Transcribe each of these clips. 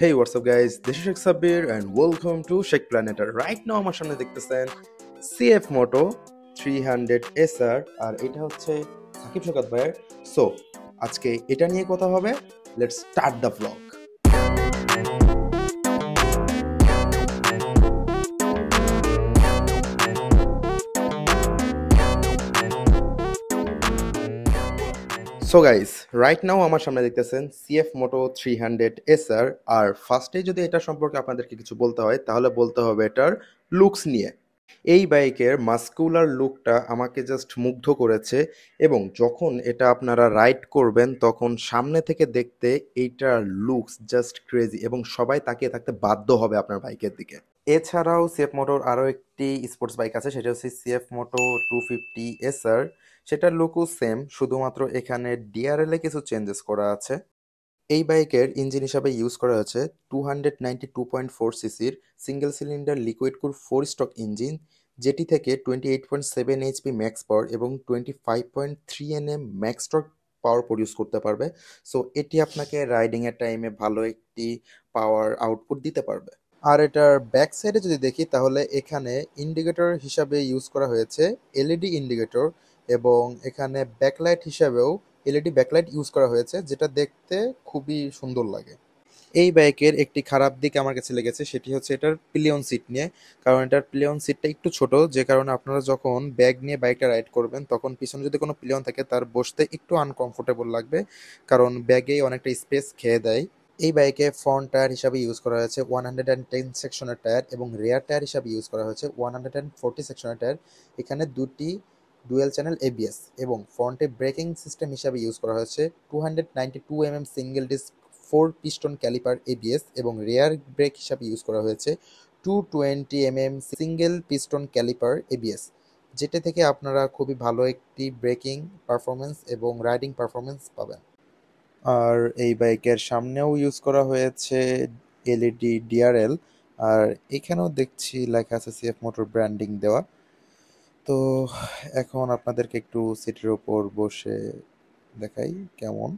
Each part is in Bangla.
Hey, what's up, guys? This is Sheikh Sabir, and welcome to Sheikh Planeter. Right now, আমার সামনে দেখতেছেন CF Moto 300 SR, আর এটা হচ্ছে সাকিব শোকাত ভাইয়ের। সো আজকে এটা নিয়ে কথা হবে। Let's start the blog. So guys, right now আমার সামনে দেখতেছেন CF Moto 300 SR, আর ফার্স্টে যদি এটা সম্পর্কে আপনাদেরকে কিছু বলতে হয় তাহলে বলতে হবে এটার লুকস নিয়ে। এই বাইকের মাস্কুলার লুকটা আমাকে জাস্ট মুগ্ধ করেছে, এবং যখন এটা আপনারা রাইড করবেন তখন সামনে থেকে দেখতে এইটার লুকস জাস্ট ক্রেজি, এবং সবাই তাকিয়ে থাকতে বাধ্য হবে আপনার বাইকের দিকে। এছাড়াও সিএফ মোটোর আরও একটি স্পোর্টস বাইক আছে, সেটা হচ্ছে CF Moto 250 SR। সেটার লুকও সেম, শুধুমাত্র এখানে ডিআরএল এ কিছু চেঞ্জেস করা আছে। এই বাইকের ইঞ্জিন হিসাবে ইউজ করা হয়েছে 292.4 সিসির সিঙ্গেল সিলিন্ডার লিকুইড কুল 4 স্ট্রোক ইঞ্জিন, যেটি থেকে 28.7 এইচপি ম্যাক্স পাওয়ার এবং 25.3 এনএম ম্যাক্স টর্ক পাওয়ার প্রডিউস করতে পারবে। সো এটি আপনাকে রাইডিংয়ের টাইমে ভালো একটি পাওয়ার আউটপুট দিতে পারবে। আর এটার ব্যাক সাইডে যদি দেখি তাহলে এখানে ইন্ডিকেটর হিসাবে ইউজ করা হয়েছে এলইডি ইন্ডিকেটর, এবং এখানে ব্যাকলাইট হিসাবেও এলইডি ব্যাকলাইট ইউজ করা হয়েছে, যেটা দেখতে খুবই সুন্দর লাগে। এই বাইকের একটি খারাপ দিক আমার কাছে লেগেছে, সেটি হচ্ছে এটার পিলিয়ন সিট নিয়ে। কারণ এটার পিলিয়ন সিটটা একটু ছোট, যে কারণে আপনারা যখন ব্যাগ নিয়ে বাইকটা রাইড করবেন তখন পিছনে যদি কোনো পিলিয়ন থাকে তার বসতে একটু আনকমফোর্টেবল লাগবে, কারণ ব্যাগেই অনেকটা স্পেস খেয়ে দেয়। এই বাইকে ফ্রন্ট টায়ার হিসাবে ইউজ করা হয়েছে 110 সেকশনের টায়ার, এবং রেয়ার টায়ার হিসাবে ইউজ করা হয়েছে 140 সেকশনের টায়ার। এখানে দুটি ডুয়েল চ্যানেল এবিএস, এবং ফ্রন্টে ব্রেকিং সিস্টেম হিসাবে ইউজ করা হয়েছে 292 single disc 4 piston caliper ABS, এবং রেয়ার ব্রেক হিসাবে ইউজ করা হয়েছে 220 সিঙ্গেল পিস্টন ক্যালিপার এবিএস, যেটা থেকে আপনারা খুবই ভালো একটি ব্রেকিং পারফরমেন্স এবং রাইডিং পারফরমেন্স পাবেন। আর এই বাইকের সামনেও ইউজ করা হয়েছে এলইডি ডিআরএল, আর এখানেও দেখছি লেখা আছে সিএফ মোটর ব্র্যান্ডিং দেওয়া। তো এখন আপনাদেরকে একটু সিটের ওপর বসে দেখাই কেমন।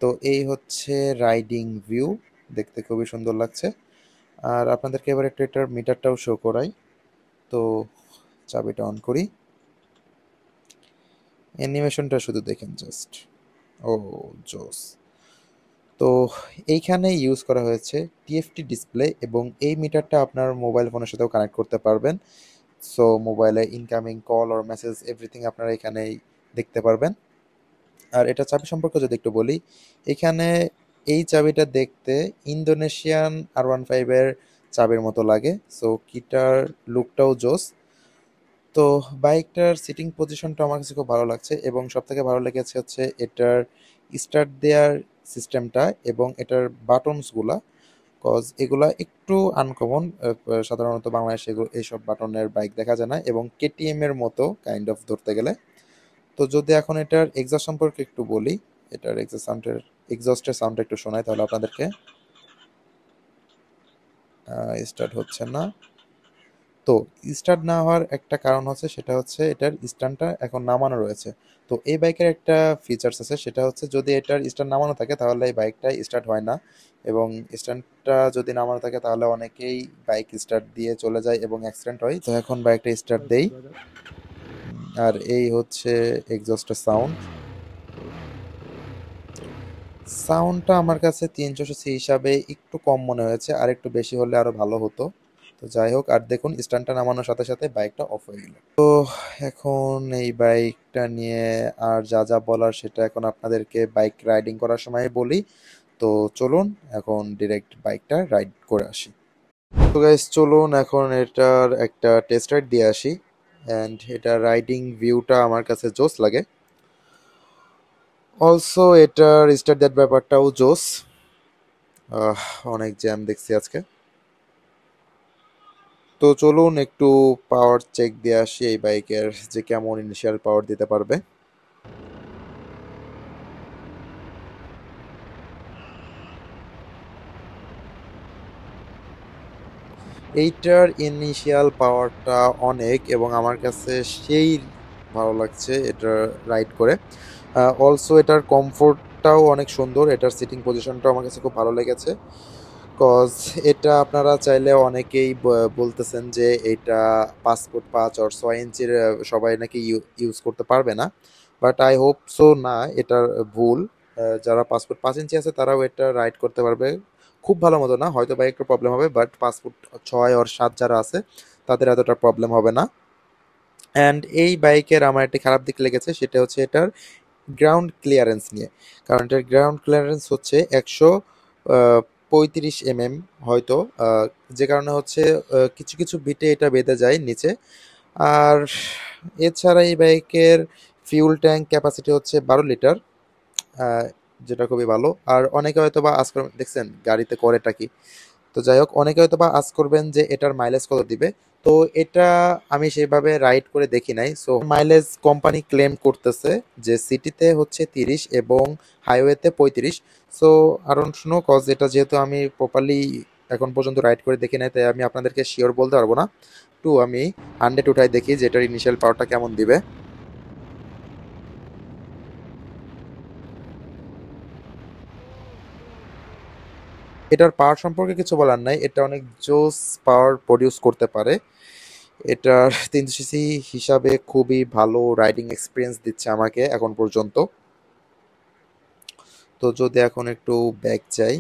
তো এই হচ্ছে রাইডিং ভিউ, দেখতে খুবই সুন্দর লাগছে। আর আপনাদেরকে এবার একটু এটার মিটারটাও শো করাই। তো চাবিটা অন করি, অ্যানিমেশনটা শুধু দেখেন জাস্ট, ও জোস। তো এইখানে ইউজ করা হয়েছে টিএফটি ডিসপ্লে, এবং এই মিটারটা আপনার মোবাইল ফোনের সাথেও কানেক্ট করতে পারবেন। সো মোবাইলে incoming call or message everything আপনারা এখানেই দেখতে পারবেন। আর এটা চাবি সম্পর্কে যদি একটু বলি, এখানে এই চাবিটা দেখতে ইন্দোনেশিয়ান R15-এর চাবির মতো লাগে। সো কিটার লুকটাও জোস। তো বাইকটার সিটিং পজিশনটা আমার কাছে খুব ভালো লাগছে, এবং সবথেকে ভালো লেগেছে হচ্ছে এটার স্টার্ট দেওয়ার সিস্টেমটা এবং এটার বাটনসগুলা, কজ এগুলা একটু আনকমন। সাধারণত বাংলাদেশে এইসব বাটনের বাইক দেখা যায় না, এবং কেটিএম এর মতো কাইন্ড অফ ধরতে গেলে। তো যদি এখন এটার এক্সস্ট সম্পর্কে একটু বলি, এটার এক্সস্টের সাউন্ডটা একটু শোনাই তাহলে আপনাদেরকে। স্টার্ট হচ্ছে না। তো স্টার্ট না হওয়ার একটা কারণ হচ্ছে, সেটা হচ্ছে এটার স্ট্যান্ডটা এখন নামানো রয়েছে। তো এই বাইকের একটা ফিচার্স আছে, সেটা হচ্ছে যদি এটার স্ট্যান্ড নামানো থাকে তাহলে এই বাইকটা স্টার্ট হয় না, এবং স্ট্যান্ডটা যদি নামানো থাকে তাহলে অনেকেই বাইক স্টার্ট দিয়ে চলে যায় এবং অ্যাক্সিডেন্ট হয়। তো এখন বাইকটা স্টার্ট দেই, আর এই হচ্ছে এক্সস্টের সাউন্ডটা আমার কাছে 300cc হিসাবে একটু কম মনে হয়েছে, আর একটু বেশি হলে আরো ভালো হতো। তো যাই হোক, আর দেখুন স্ট্যান্ডটা নামানোর সাথে সাথে বাইকটা অফ হয়ে গেল। তো এখন এই বাইকটা নিয়ে আর যা যা বলার সেটা এখন আপনাদেরকে বাইক রাইডিং করার সময় বলি। তো চলুন এখন ডিরেক্ট বাইকটা রাইড করে আসি। তো গাইস, চলুন এখন এটার একটা টেস্ট রাইড দিয়ে আসি। অ্যান্ড এটা রাইডিং ভিউটা আমার কাছে জোস লাগে। অলসো এটার স্টার্ট দ্যাট ব্যাপারটাও জোস। অনেক জ্যাম দেখছি আজকে। তো চলুন একটু পাওয়ার চেক দিয়ে আসি এই বাইকের, যে কেমন ইনিশিয়াল পাওয়ার দিতে পারবে। এইটার ইনিশিয়াল পাওয়ারটা অনেক, এবং আমার কাছে সেই ভালো লাগছে এটা রাইড করে। অলসো এটার কমফোর্ট কালারটাও অনেক সুন্দর, এটার সিটিং পজিশনটাও আমার কাছে খুব ভালো লেগেছে। কজ এটা আপনারা চাইলে অনেকেই বলতেছেন যে এটা 5 ফুট 5 আর 6 ইঞ্চির সবাই নাকি ইউজ করতে পারবে না, বাট আই হোপ সো না, এটার ভুল। যারা 5 ফুট 5 ইঞ্চি আছে তারাও এটা রাইড করতে পারবে, খুব ভালো মতো না, হয়তো বা একটু প্রবলেম হবে, বাট 5 ফুট 6 আর 7 যারা আছে তাদের এতটা প্রবলেম হবে না। অ্যান্ড এই বাইকের আমার একটা খারাপ দিক লেগেছে, সেটা হচ্ছে এটার গ্রাউন্ড ক্লিয়ারেন্স নিয়ে। কারণ এটার গ্রাউন্ড ক্লিয়ারেন্স হচ্ছে 135 mm হয়তো, যে কারণে হচ্ছে কিছু কিছু বিটে এটা বেঁধে যায় নিচে। আর এছাড়া এই বাইকের ফিউল ট্যাঙ্ক ক্যাপাসিটি হচ্ছে 12 লিটার, যেটা খুবই ভালো। আর অনেকে হয়তো বা আজ দেখছেন গাড়িতে করেটা কি, তো যাই হোক, অনেকে হয়তো বা আজ করবেন যে এটার মাইলেজ কত দিবে। তো এটা আমি সেভাবে রাইড করে দেখি নাই, সো মাইলেজ কোম্পানি ক্লেম করতেছে যে সিটিতে হচ্ছে 30 এবং হাইওয়েতে 35। সো আর শুনো, কজ এটা যেহেতু আমি প্রপারলি এখন পর্যন্ত রাইড করে দেখি নাই, তাই আমি আপনাদেরকে শিওর বলতে পারবো না। আমি 100 উঠাই দেখি যে এটার ইনিশিয়াল পাওয়ারটা কেমন দিবে। এটার পাওয়ার সম্পর্কে কিছু বলার নাই, এটা অনেক জোস পাওয়ার প্রডিউস করতে পারে। এটার 300 সিসি হিসাবে খুবই ভালো রাইডিং এক্সপিরিয়েন্স দিচ্ছে আমাকে এখন পর্যন্ত। তো যদি এখন একটু ব্যাক যাই,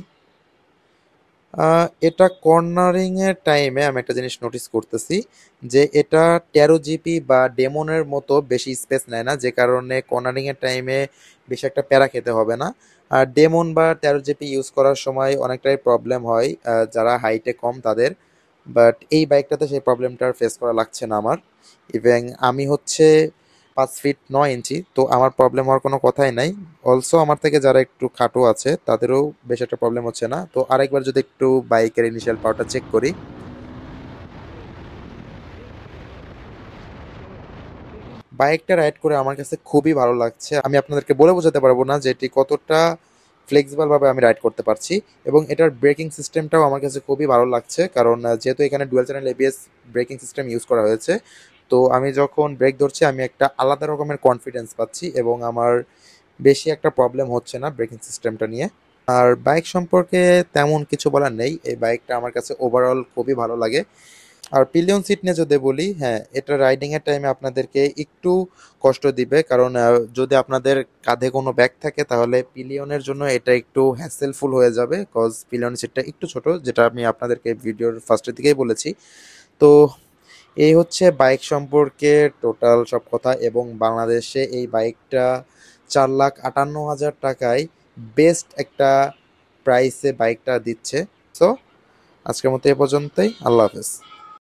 এটা কর্নারিং এর টাইমে আমি একটা জিনিস নোটিস করতেছি যে এটা 13 জিবি বা ডেমনের মতো বেশি স্পেস নেয় না, যে কারণে কর্নারিং এর টাইমে বেশি একটা প্যারা খেতে হবে না। আর ডেমন বা 13 জিবি ইউজ করার সময় অনেকটাই প্রবলেম হয় যারা হাইটে কম তাদের, বাট এই বাইকটাতে সেই প্রবলেমটার ফেস করা লাগছে না আমার। ইভেন আমি হচ্ছে 5 ফিট 9 ইঞ্চি, তো আমার প্রবলেম হওয়ার কোনো কথাই নাই। অলসো আমার থেকে যারা একটু খাটো আছে তাদেরও বেশ একটা প্রবলেম হচ্ছে না। তো আরেকবার যদি একটু বাইকের ইনিশিয়াল পাওয়ারটা চেক করি, বাইকটা রাইড করে আমার কাছে খুবই ভালো লাগছে। আমি আপনাদেরকে বলে বোঝাতে পারবো না যে এটি কতটা ফ্লেক্সিবল ভাবে আমি রাইড করতে পারছি। এবং এটার ব্রেকিং সিস্টেমটাও আমার কাছে খুবই ভালো লাগছে, কারণ যেহেতু এখানে dual channel ABS braking system use করা হয়েছে, তো আমি যখন ব্রেক ধরছি আমি একটা আলাদা রকমের কনফিডেন্স পাচ্ছি এবং আমার বেশি একটা প্রবলেম হচ্ছে না ব্রেকিং সিস্টেমটা নিয়ে। আর বাইক সম্পর্কে তেমন কিছু বলার নেই, এই বাইকটা আমার কাছে ওভারঅল খুবই ভালো লাগে। আর পিলিয়ন সিট নিয়ে যদি বলি, হ্যাঁ, এটা রাইডিং এর টাইমে আপনাদেরকে একটু কষ্ট দিবে, কারণ যদি আপনাদের কাঁধে কোনো ব্যাগ থাকে তাহলে পিলিয়নের জন্য এটা একটু হ্যাসেলফুল হয়ে যাবে, কজ পিলিয়ন সিটটা একটু ছোট, যেটা আমি আপনাদেরকে ভিডিওর ফার্স্টের দিকেই বলেছি। তো এই হচ্ছে বাইক সম্পর্কে টোটাল সব কথা, এবং বাংলাদেশে এই বাইকটা 4,58,000 টাকায় বেস্ট একটা প্রাইসে বাইকটা দিচ্ছে। সো আজকের মতো এ পর্যন্তই, আল্লাহ হাফেজ।